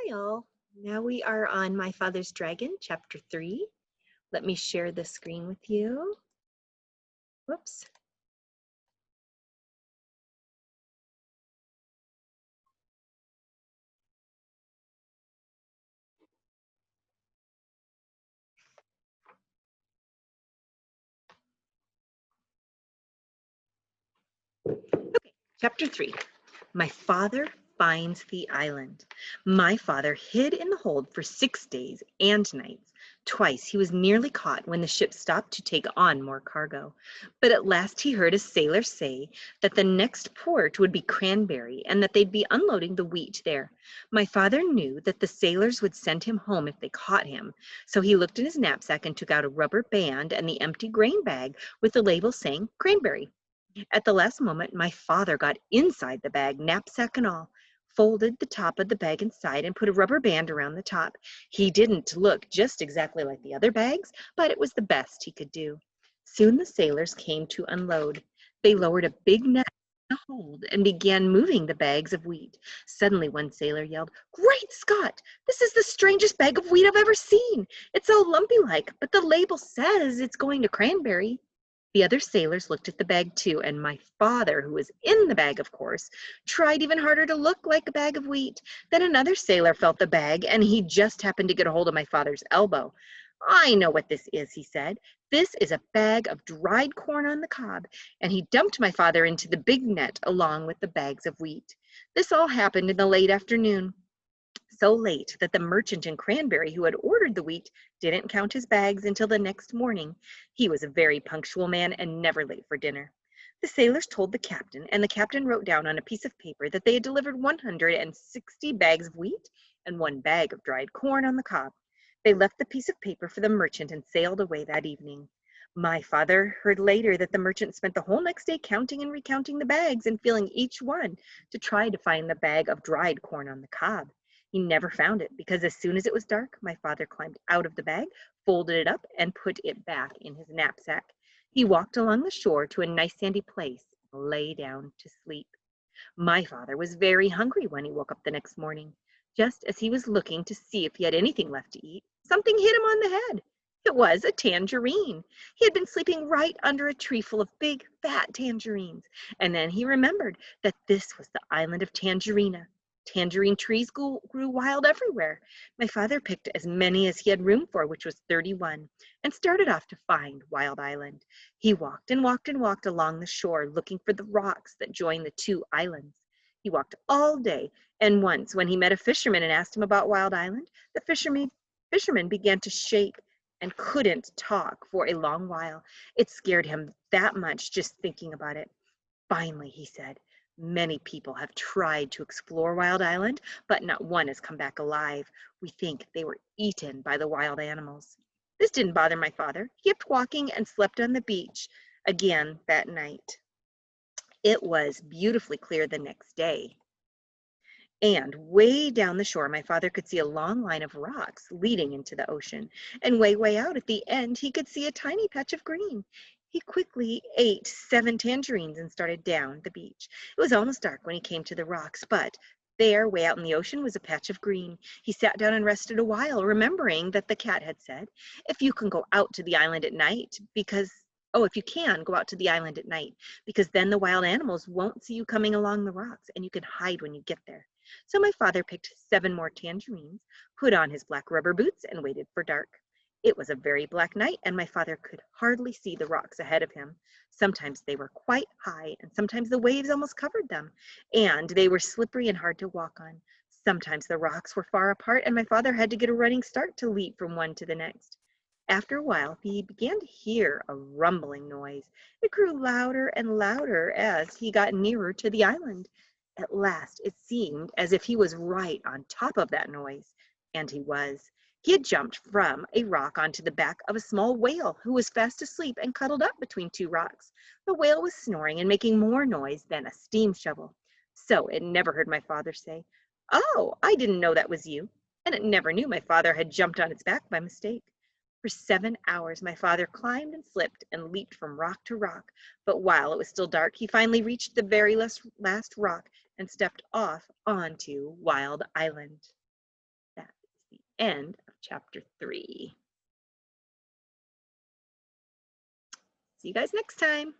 Hi all. Now we are on My Father's Dragon, chapter 3. Let me share the screen with you. Whoops. Okay, chapter 3. My father finds the island. My father hid in the hold for 6 days and nights. Twice he was nearly caught when the ship stopped to take on more cargo. But at last he heard a sailor say that the next port would be Cranberry and that they'd be unloading the wheat there. My father knew that the sailors would send him home if they caught him. So he looked in his knapsack and took out a rubber band and the empty grain bag with the label saying Cranberry. At the last moment, my father got inside the bag, knapsack and all, folded the top of the bag inside, and put a rubber band around the top. He didn't look just exactly like the other bags, but it was the best he could do. Soon the sailors came to unload. They lowered a big net in the hold and began moving the bags of wheat. Suddenly, one sailor yelled, "Great Scott! This is the strangest bag of wheat I've ever seen. It's all lumpy-like, but the label says it's going to Cranberry." The other sailors looked at the bag too, and my father, who was in the bag, of course, tried even harder to look like a bag of wheat. Then another sailor felt the bag, and he just happened to get a hold of my father's elbow. "I know what this is," he said. "This is a bag of dried corn on the cob," and he dumped my father into the big net along with the bags of wheat. This all happened in the late afternoon, so late that the merchant in Cranberry who had ordered the wheat didn't count his bags until the next morning. He was a very punctual man and never late for dinner. The sailors told the captain, and the captain wrote down on a piece of paper that they had delivered 160 bags of wheat and 1 bag of dried corn on the cob. They left the piece of paper for the merchant and sailed away that evening. My father heard later that the merchant spent the whole next day counting and recounting the bags and feeling each one to try to find the bag of dried corn on the cob. He never found it because as soon as it was dark, my father climbed out of the bag, folded it up, and put it back in his knapsack. He walked along the shore to a nice sandy place and lay down to sleep. My father was very hungry when he woke up the next morning. Just as he was looking to see if he had anything left to eat, something hit him on the head. It was a tangerine. He had been sleeping right under a tree full of big, fat tangerines. And then he remembered that this was the island of Tangerina. Tangerine trees grew wild everywhere. My father picked as many as he had room for, which was 31, and started off to find Wild Island. He walked and walked and walked along the shore, looking for the rocks that join the two islands. He walked all day, and once, when he met a fisherman and asked him about Wild Island, the fisherman began to shake and couldn't talk for a long while. It scared him that much just thinking about it. Finally, he said, "Many people have tried to explore Wild Island, but not one has come back alive. We think they were eaten by the wild animals." This didn't bother my father. He kept walking and slept on the beach again that night. It was beautifully clear the next day. And way down the shore, my father could see a long line of rocks leading into the ocean. And way out at the end, he could see a tiny patch of green. He quickly ate 7 tangerines and started down the beach. It was almost dark when he came to the rocks, but there, way out in the ocean, was a patch of green. He sat down and rested a while, remembering that the cat had said, "If you can go out to the island at night, if you can, go out to the island at night, because then the wild animals won't see you coming along the rocks, and you can hide when you get there." So my father picked 7 more tangerines, put on his black rubber boots, and waited for dark. It was a very black night, and my father could hardly see the rocks ahead of him. Sometimes they were quite high, and sometimes the waves almost covered them, and they were slippery and hard to walk on. Sometimes the rocks were far apart, and my father had to get a running start to leap from one to the next. After a while, he began to hear a rumbling noise. It grew louder and louder as he got nearer to the island. At last, it seemed as if he was right on top of that noise, and he was. He had jumped from a rock onto the back of a small whale who was fast asleep and cuddled up between 2 rocks. The whale was snoring and making more noise than a steam shovel. So it never heard my father say, "Oh, I didn't know that was you," and it never knew my father had jumped on its back by mistake. For 7 hours my father climbed and slipped and leaped from rock to rock, but while it was still dark, he finally reached the very last rock and stepped off onto Wild Island. end of chapter 3. See you guys next time.